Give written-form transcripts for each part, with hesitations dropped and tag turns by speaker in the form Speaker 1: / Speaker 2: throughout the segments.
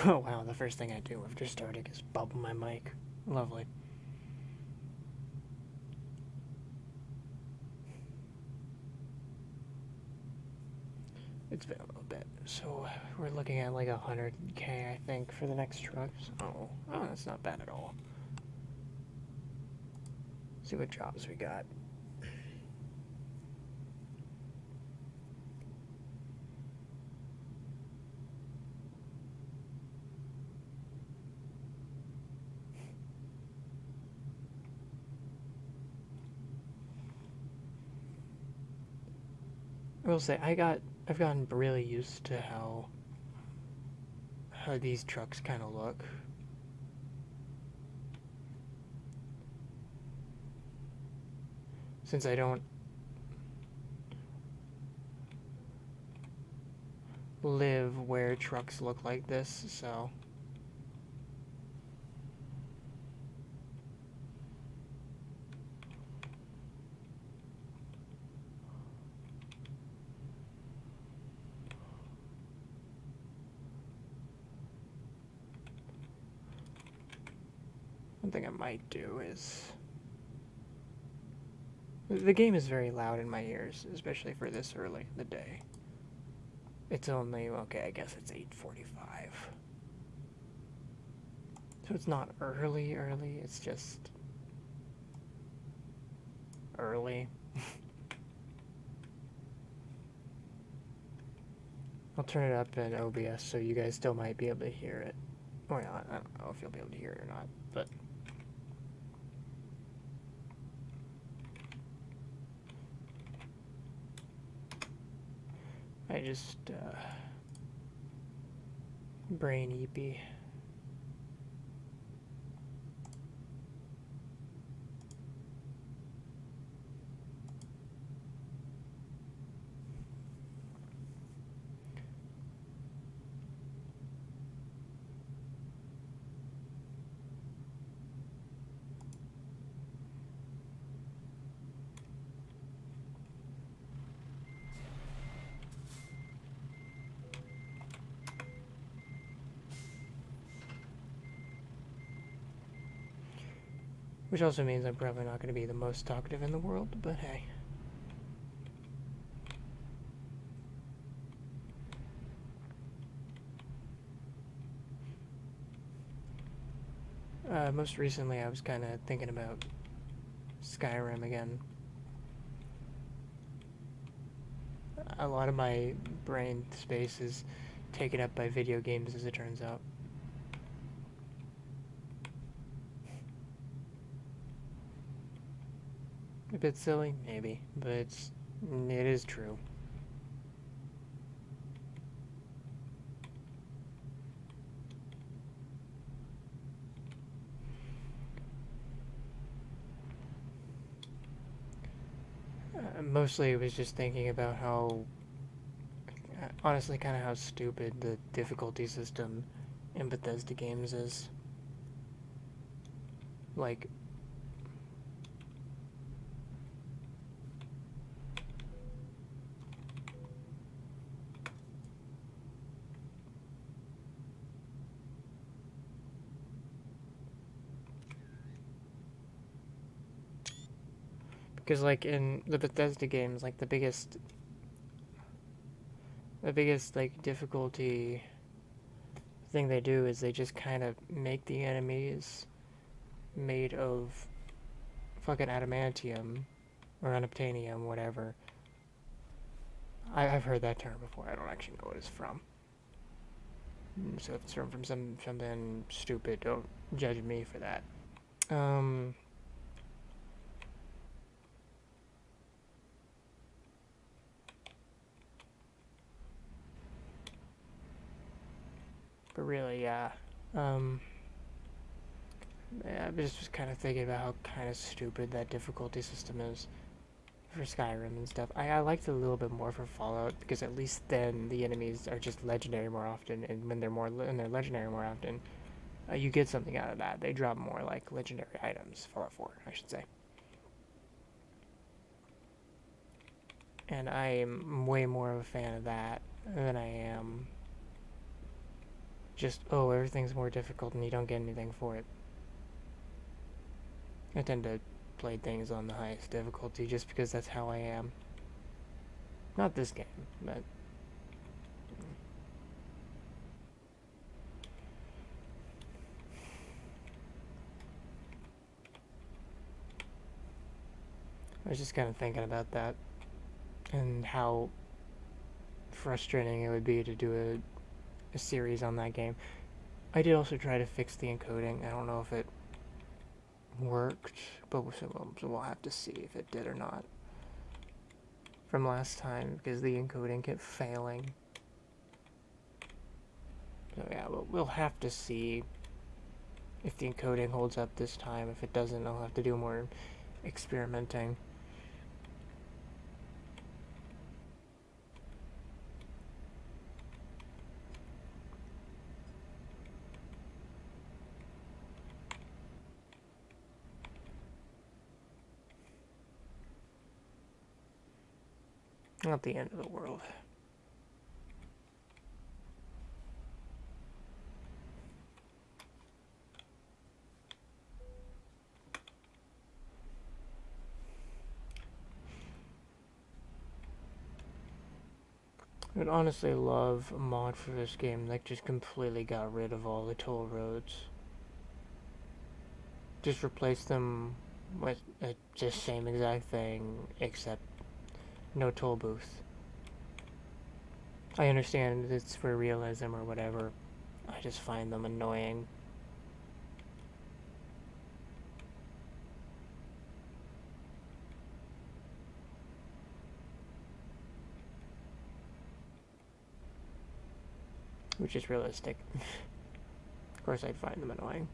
Speaker 1: Oh wow, the first thing I do after starting is bubble my mic. Lovely. It's been a little bit. So we're looking at like 100K, I think, for the next trucks. Oh, that's not bad at all. See what jobs we got. I will say I've gotten really used to how these trucks kind of look. Since I don't live where trucks look like this, so one thing I might do is the game is very loud in my ears, especially for this early in the day. It's only okay, I guess it's 8:45. So it's not early, it's just early. I'll turn it up in OBS so you guys still might be able to hear it. Or not, I don't know if you'll be able to hear it or not, but I just, brain EP. Which also means I'm probably not going to be the most talkative in the world, but hey. Most recently, I was kind of thinking about Skyrim again. A lot of my brain space is taken up by video games, as it turns out. A bit silly, maybe, but it is true. Mostly, it was just thinking about how, honestly, kind of how stupid the difficulty system in Bethesda games is. Like, because like in the Bethesda games, like the biggest like difficulty thing they do is they just kind of make the enemies made of fucking adamantium or unobtainium, whatever. I've heard that term before. I don't actually know what it's from. So if it's from something stupid, don't judge me for that. Um, but really, yeah. Um, yeah, I was just kind of thinking about how kind of stupid that difficulty system is for Skyrim and stuff. I liked it a little bit more for Fallout because at least then the enemies are just legendary more often, and when they're legendary more often, you get something out of that. They drop more like legendary items. Fallout 4, I should say. And I am way more of a fan of that than I am just, oh, everything's more difficult and you don't get anything for it. I tend to play things on the highest difficulty just because that's how I am. Not this game, but I was just kind of thinking about that and how frustrating it would be to do a series on that game. I did also try to fix the encoding. I don't know if it worked, but we'll have to see if it did or not from last time because the encoding kept failing. So yeah, we'll have to see if the encoding holds up this time. If it doesn't, I'll have to do more experimenting. Not the end of the world. I would honestly love a mod for this game that just completely got rid of all the toll roads. Just replace them with just same exact thing, except no toll booth. I understand it's for realism or whatever. I just find them annoying. Which is realistic. Of course I'd find them annoying.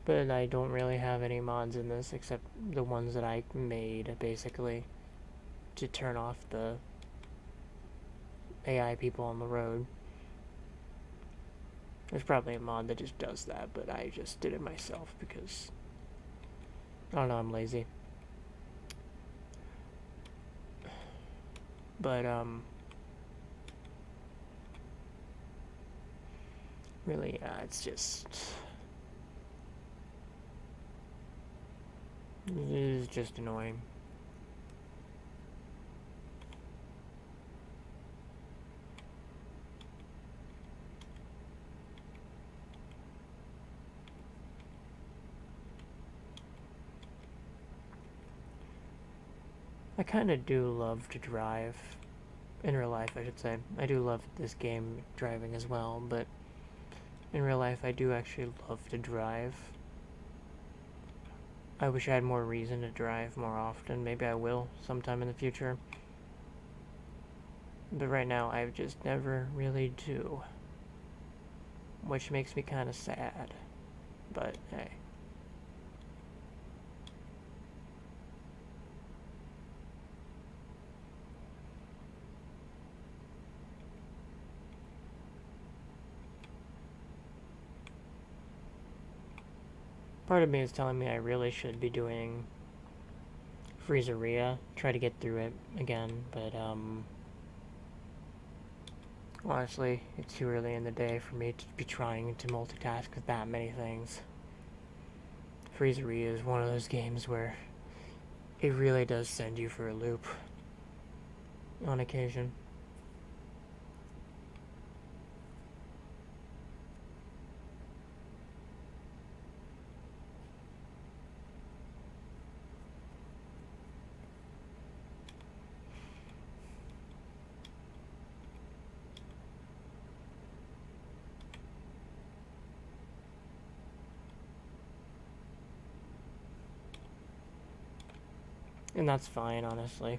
Speaker 1: But I don't really have any mods in this except the ones that I made, basically, to turn off the AI people on the road. There's probably a mod that just does that, but I just did it myself because, I don't know, I'm lazy. But, really, it's just... It is just annoying. I kind of do love to drive. In real life, I should say. I do love this game driving as well, but in real life, I do actually love to drive. I wish I had more reason to drive more often. Maybe I will sometime in the future. But right now, I just never really do. Which makes me kind of sad. But hey. Part of me is telling me I really should be doing Freezeria, try to get through it again, but honestly, it's too early in the day for me to be trying to multitask with that many things. Freezeria is one of those games where it really does send you for a loop on occasion. And that's fine, honestly.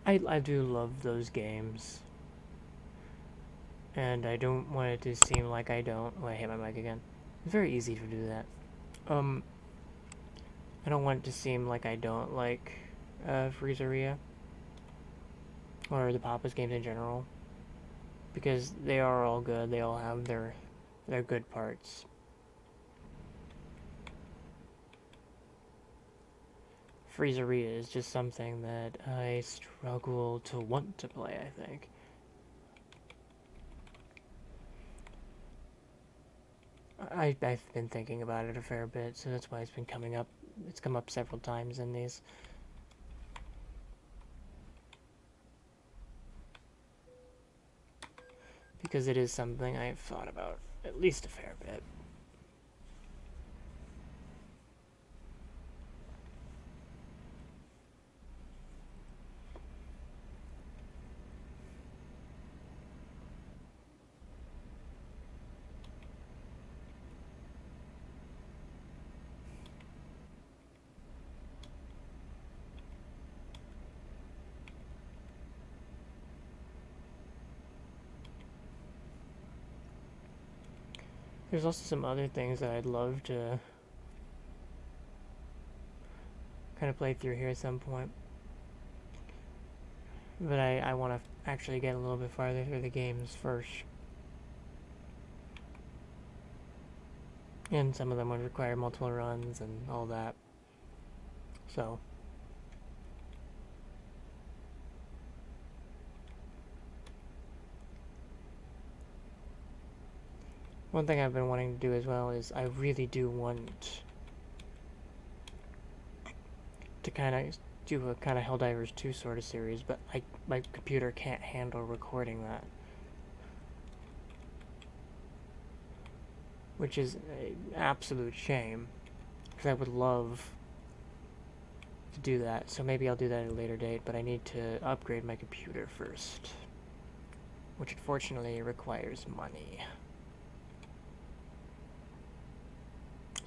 Speaker 1: I do love those games. and I don't want it to seem like I don't. Oh, I hit my mic again. It's very easy to do that. Um, I don't want it to seem like I don't like Freezeria or the Papa's games in general, because they are all good. They all have their good parts. Freezeria is just something that I struggle to want to play, I think. I've been thinking about it a fair bit, so that's why it's been coming up. It's come up several times in these. Because it is something I've thought about at least a fair bit. There's also some other things that I'd love to kind of play through here at some point. But I want to actually get a little bit farther through the games first. And some of them would require multiple runs and all that. So, one thing I've been wanting to do as well is I really do want to kind of do a kind of Helldivers 2 sort of series, but my computer can't handle recording that. Which is an absolute shame, because I would love to do that. So maybe I'll do that at a later date, but I need to upgrade my computer first, which unfortunately requires money.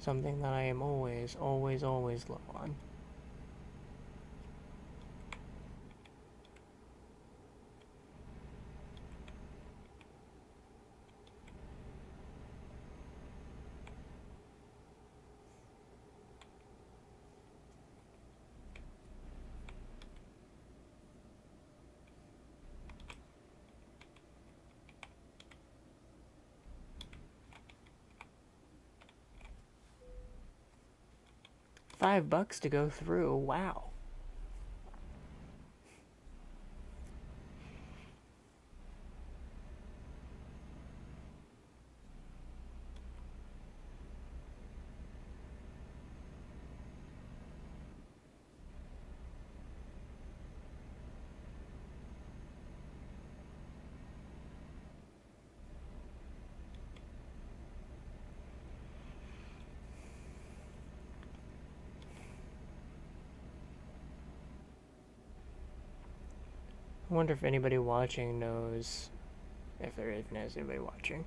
Speaker 1: Something that I am always, always, always low on. $5 to go through, wow. I wonder if anybody watching knows, if there even is anybody watching,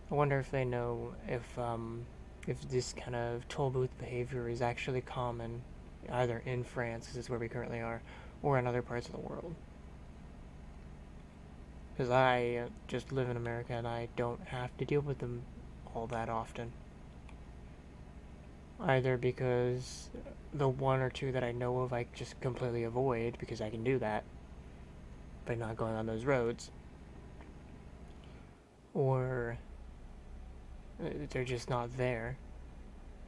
Speaker 1: I wonder if they know if this kind of toll booth behavior is actually common either in France, because it's where we currently are, or in other parts of the world. Because I just live in America and I don't have to deal with them all that often. Either because the one or two that I know of I just completely avoid because I can do that by not going on those roads, or they're just not there.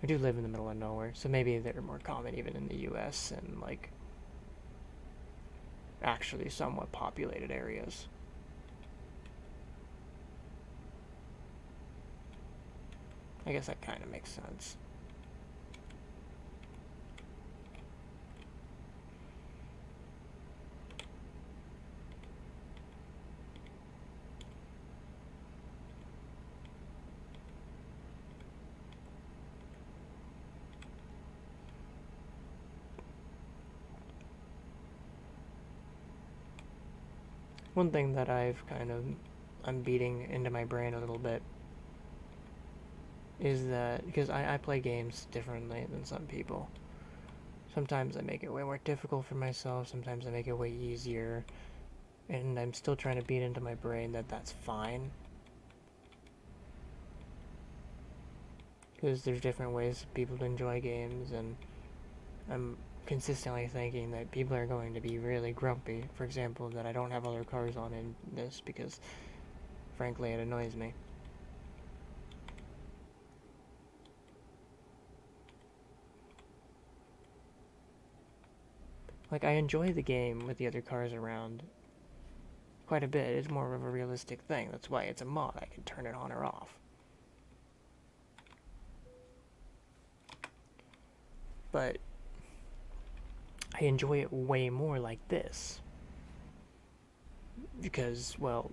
Speaker 1: I do live in the middle of nowhere, so maybe they're more common even in the US and like actually somewhat populated areas. I guess that kind of makes sense. One thing that I'm beating into my brain a little bit is that, because I play games differently than some people. Sometimes I make it way more difficult for myself, sometimes I make it way easier. And I'm still trying to beat into my brain that that's fine. Because there's different ways for people to enjoy games, and I'm consistently thinking that people are going to be really grumpy. For example, that I don't have other cars on in this because, frankly, it annoys me. Like, I enjoy the game with the other cars around quite a bit. It's more of a realistic thing. That's why it's a mod. I can turn it on or off. But I enjoy it way more like this. Because, well,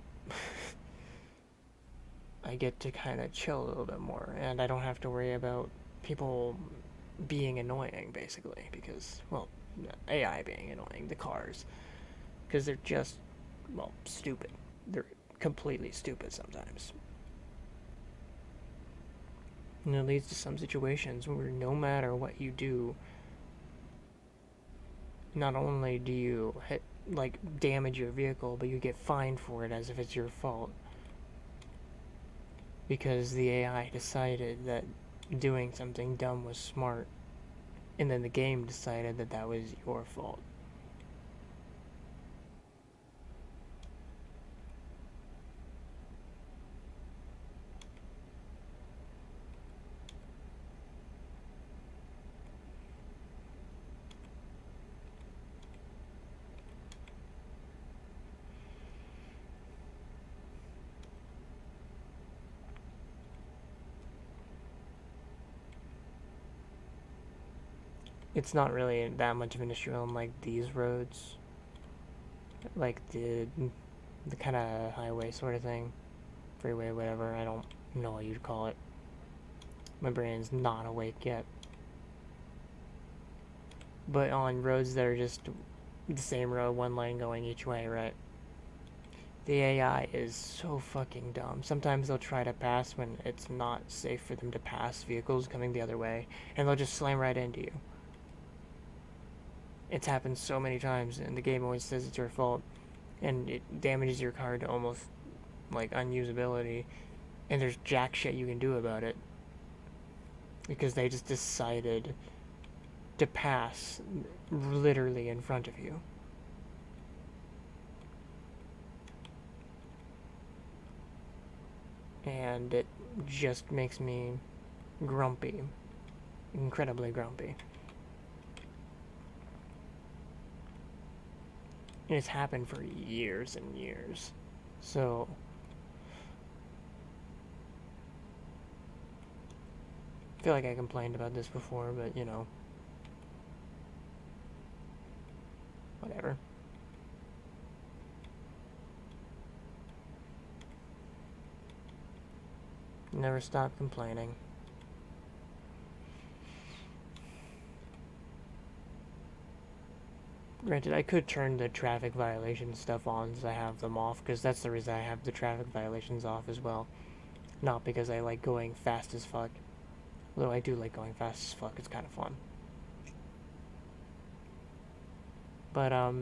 Speaker 1: I get to kind of chill a little bit more, and I don't have to worry about people being annoying, basically, because, well, AI being annoying, the cars, because they're just, well, stupid. They're completely stupid sometimes. And it leads to some situations where no matter what you do, not only do you hit, like, damage your vehicle, but you get fined for it as if it's your fault. Because the AI decided that doing something dumb was smart, and then the game decided that that was your fault. It's not really that much of an issue on like these roads, like the kind of highway sort of thing, freeway, whatever. I don't know what you'd call it. My brain's not awake yet. But on roads that are just the same road, one lane going each way, right? The AI is so fucking dumb. Sometimes they'll try to pass when it's not safe for them to pass vehicles coming the other way, and they'll just slam right into you. It's happened so many times, and the game always says it's your fault, and it damages your car to almost like unusability, and there's jack shit you can do about it because they just decided to pass literally in front of you. And it just makes me grumpy, incredibly grumpy. And it's happened for years and years. So, I feel like I complained about this before, but you know, whatever. Never stop complaining. Granted, I could turn the traffic violation stuff on so I have them off, because that's the reason I have the traffic violations off as well. Not because I like going fast as fuck. Although I do like going fast as fuck, it's kind of fun. But, I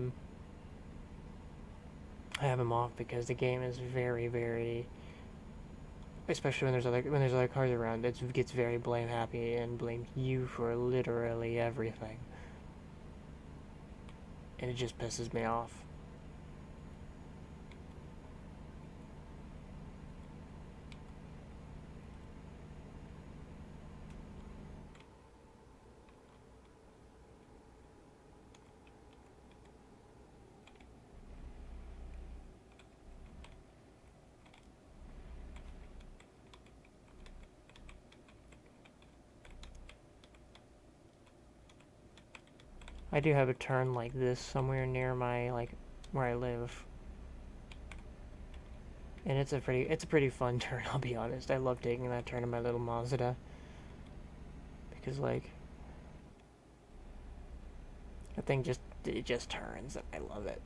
Speaker 1: have them off because the game is very, very... Especially when there's other cars around, it gets very blame happy and blames you for literally everything. And it just pisses me off. I do have a turn like this somewhere near my, like, where I live. And it's a pretty fun turn, I'll be honest. I love taking that turn in my little Mazda. Because, like, the thing it just turns, and I love it.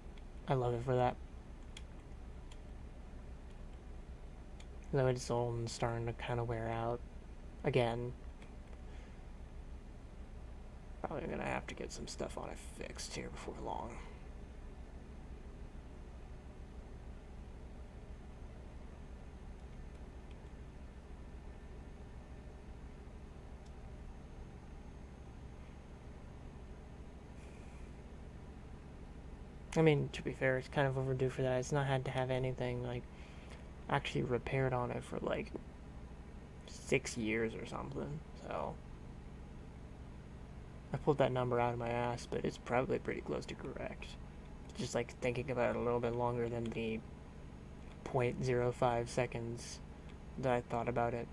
Speaker 1: I love it for that. Though it's old and starting to kind of wear out. Again, probably gonna have to get some stuff on it fixed here before long. I mean, to be fair, it's kind of overdue for that. It's not had to have anything, like, actually repaired on it for, like, 6 years or something. So, I pulled that number out of my ass, but it's probably pretty close to correct. Just, like, thinking about it a little bit longer than the 0.05 seconds that I thought about it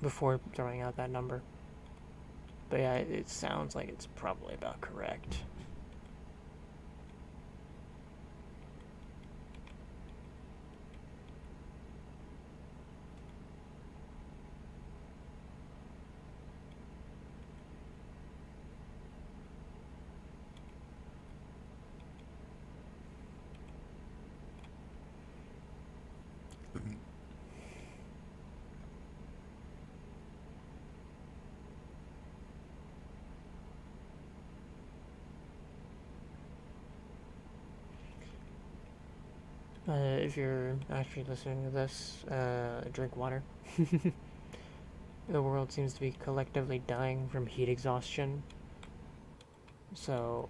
Speaker 1: before throwing out that number. But yeah, it sounds like it's probably about correct. If you're actually listening to this, drink water. The world seems to be collectively dying from heat exhaustion. So,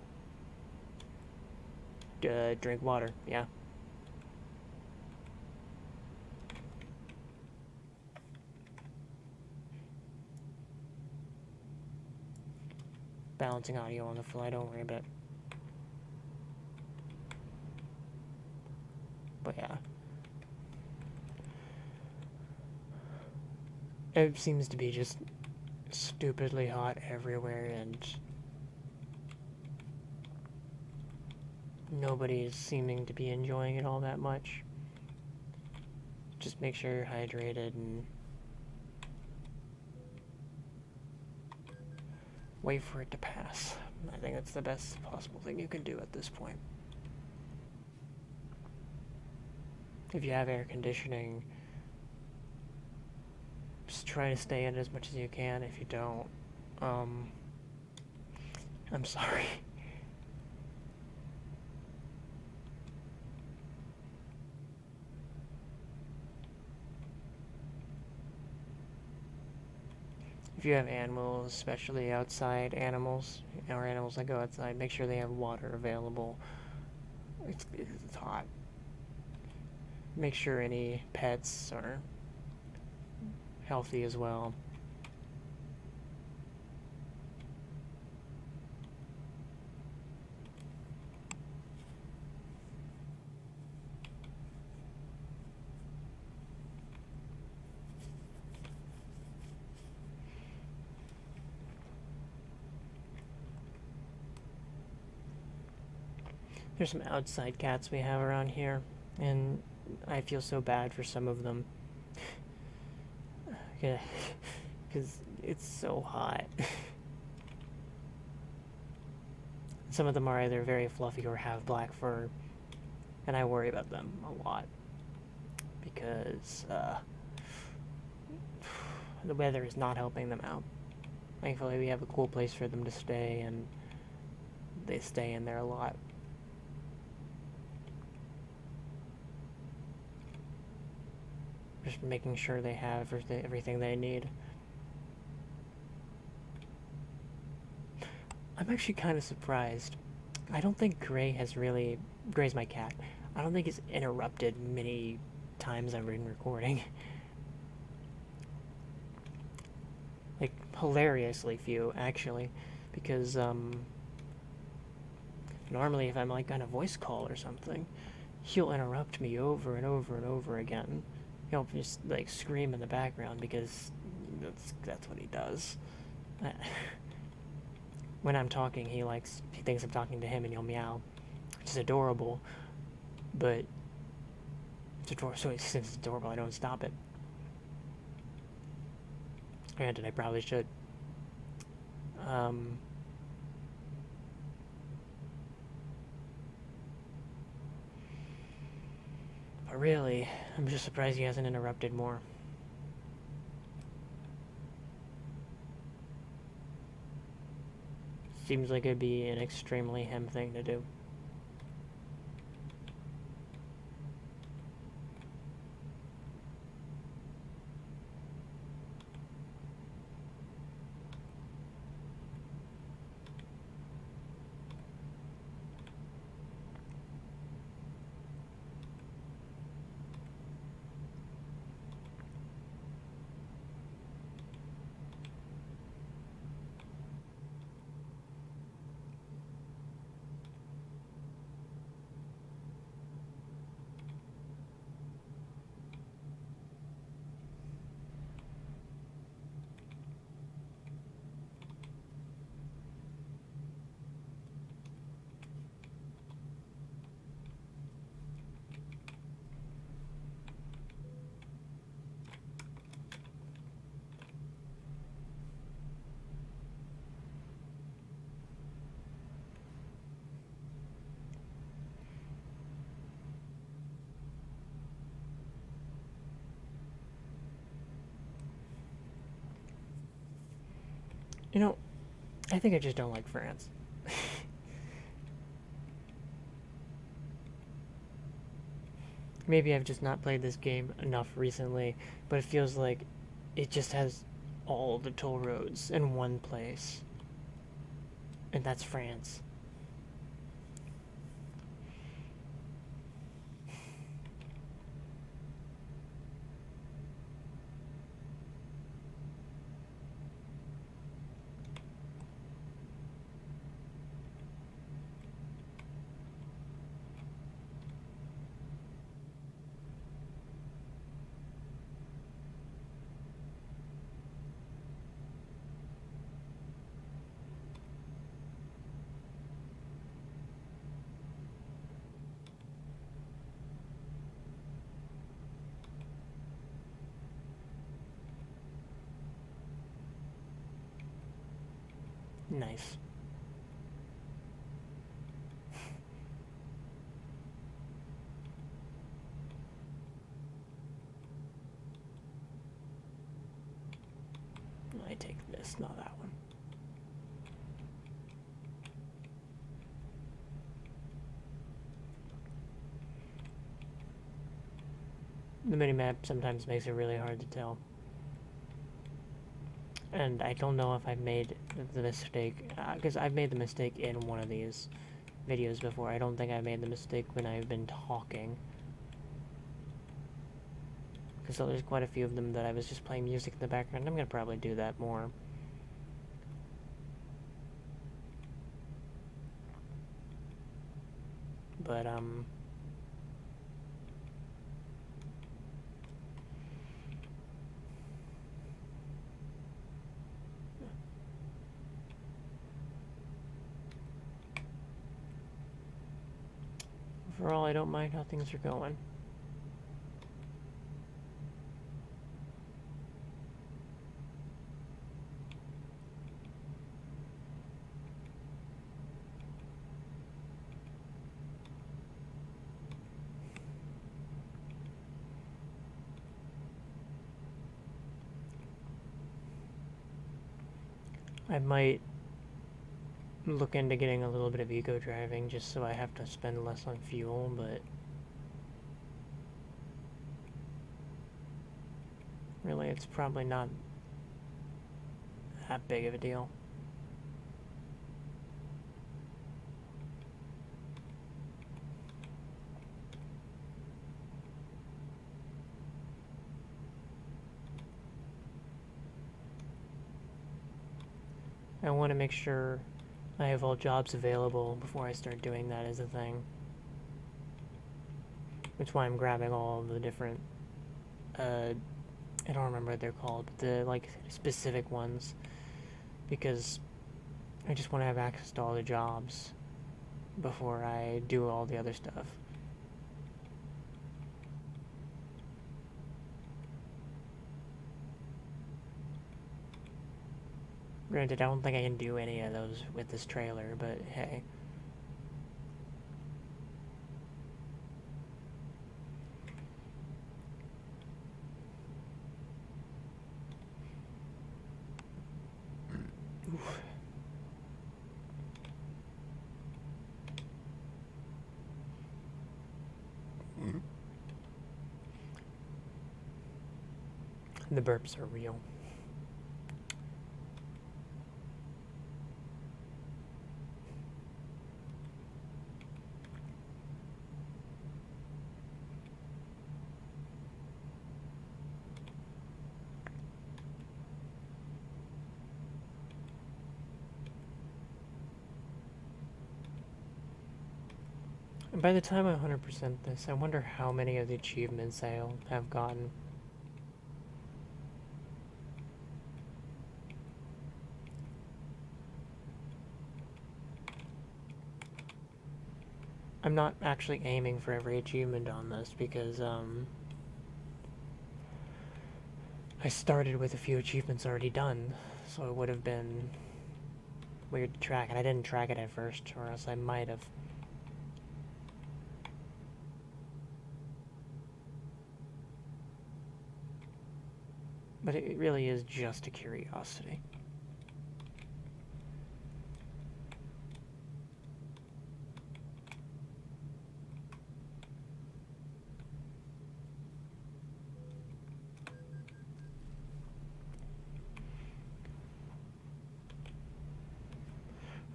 Speaker 1: drink water, yeah. Balancing audio on the fly, don't worry about it. But yeah. It seems to be just stupidly hot everywhere, and nobody is seeming to be enjoying it all that much. Just make sure you're hydrated and wait for it to pass. I think that's the best possible thing you can do at this point. If you have air conditioning, just try to stay in as much as you can. If you don't, I'm sorry. If you have animals, especially outside animals, or animals that go outside, make sure they have water available. It's hot. Make sure any pets are healthy as well. There's some outside cats we have around here, and I feel so bad for some of them. Yeah, because it's so hot. Some of them are either very fluffy or have black fur, and I worry about them a lot because the weather is not helping them out. Thankfully, we have a cool place for them to stay, and they stay in there a lot. Just making sure they have everything they need. I'm actually kind of surprised. I don't think Gray has really... Gray's my cat. I don't think he's interrupted many times I've been recording. Like, hilariously few, actually. Because, normally if I'm, like, on a voice call or something, he'll interrupt me over and over and over again. He'll just, like, scream in the background because that's what he does. When I'm talking, he thinks I'm talking to him and he'll meow, which is adorable, but since it's adorable, I don't stop it. Granted, I probably should. But really, I'm just surprised he hasn't interrupted more. Seems like it'd be an extremely him thing to do. You know, I think I just don't like France. Maybe I've just not played this game enough recently, but it feels like it just has all the toll roads in one place, and that's France. Nice. I take this, not that one. The minimap sometimes makes it really hard to tell. And I don't know if I've made the mistake, because I've made the mistake in one of these videos before. I don't think I made the mistake when I've been talking. Because there's quite a few of them that I was just playing music in the background. I'm going to probably do that more. But, overall, I don't mind how things are going. I might look into getting a little bit of eco driving just so I have to spend less on fuel, but really it's probably not that big of a deal. I want to make sure I have all jobs available before I start doing that as a thing. Which is why I'm grabbing all of the different, I don't remember what they're called, the, like, specific ones. Because I just want to have access to all the jobs before I do all the other stuff. Granted, I don't think I can do any of those with this trailer, but hey. Oof. The burps are real. And by the time I 100% this, I wonder how many of the achievements I'll have gotten. I'm not actually aiming for every achievement on this because, I started with a few achievements already done, so it would have been weird to track, and I didn't track it at first, or else I might have. But it really is just a curiosity.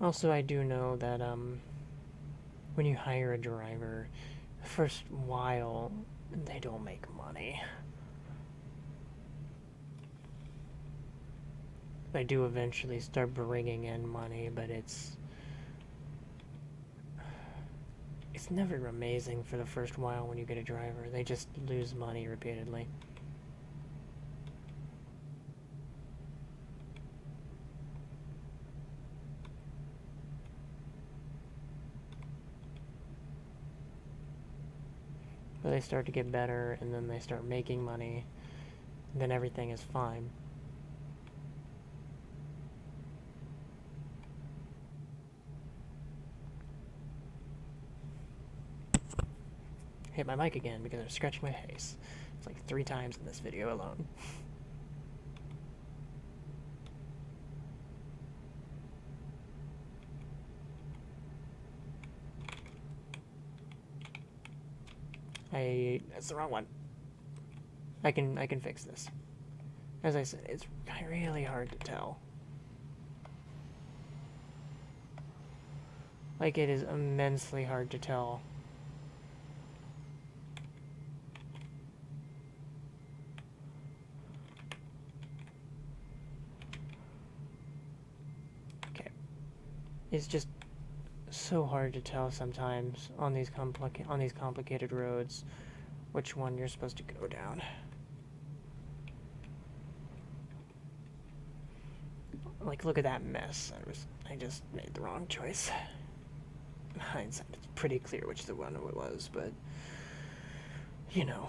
Speaker 1: Also, I do know that when you hire a driver, the first while they don't make money. They do eventually start bringing in money, but it's never amazing for the first while when you get a driver. They just lose money repeatedly. But they start to get better, and then they start making money, and then everything is fine. Hit my mic again because I was scratching my face. It's like 3 times in this video alone. That's the wrong one. I can fix this. As I said, it's really hard to tell. Like, it is immensely hard to tell. Okay. It's just so hard to tell sometimes on these complicated roads which one you're supposed to go down. Like, look at that mess. I just made the wrong choice. In hindsight, it's pretty clear which the one it was, but you know.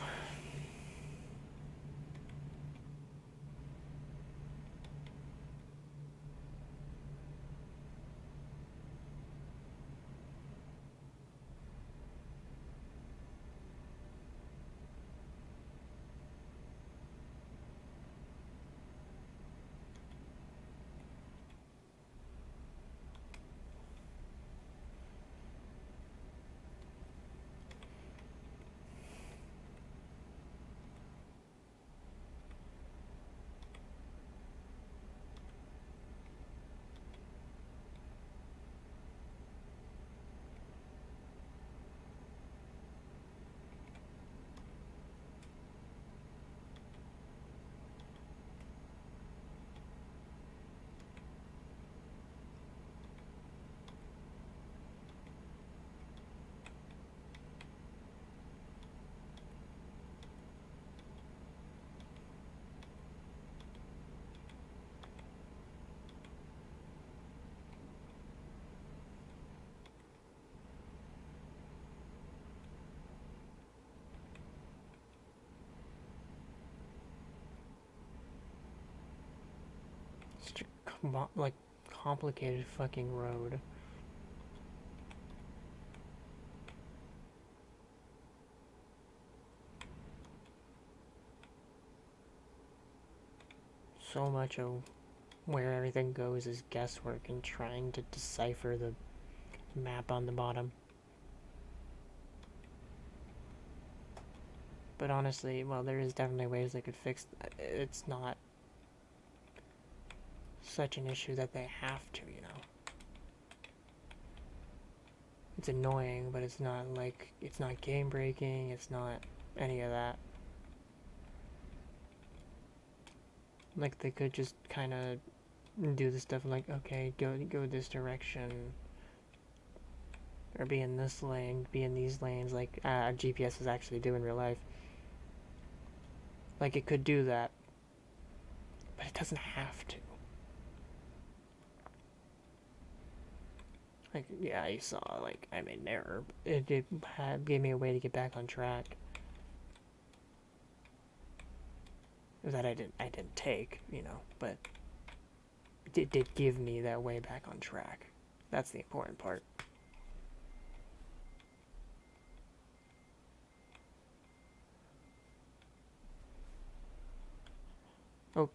Speaker 1: Such a like complicated fucking road. So much of where everything goes is guesswork and trying to decipher the map on the bottom. But honestly, well, there is definitely ways they could fix that. It's not such an issue that they have to, you know. It's annoying, but it's not like, it's not game breaking, it's not any of that. Like, they could just kind of do the stuff like, okay, go this direction, or be in this lane, be in these lanes, like GPS is actually do in real life. Like, it could do that, but it doesn't have to. Like, yeah, you saw, like, I made an error. It gave me a way to get back on track. That I didn't take, you know, but it did give me that way back on track. That's the important part. Oh,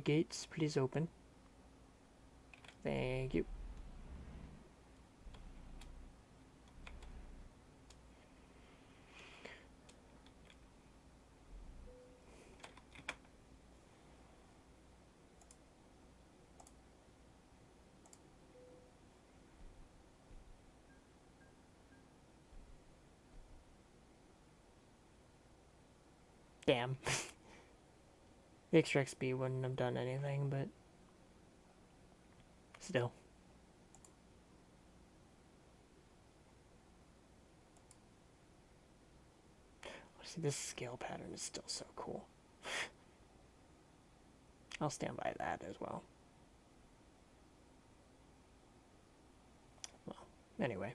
Speaker 1: gates, please open. Thank you. Damn. The extra XP wouldn't have done anything, but still. See, this scale pattern is still so cool. I'll stand by that as well. Well, anyway.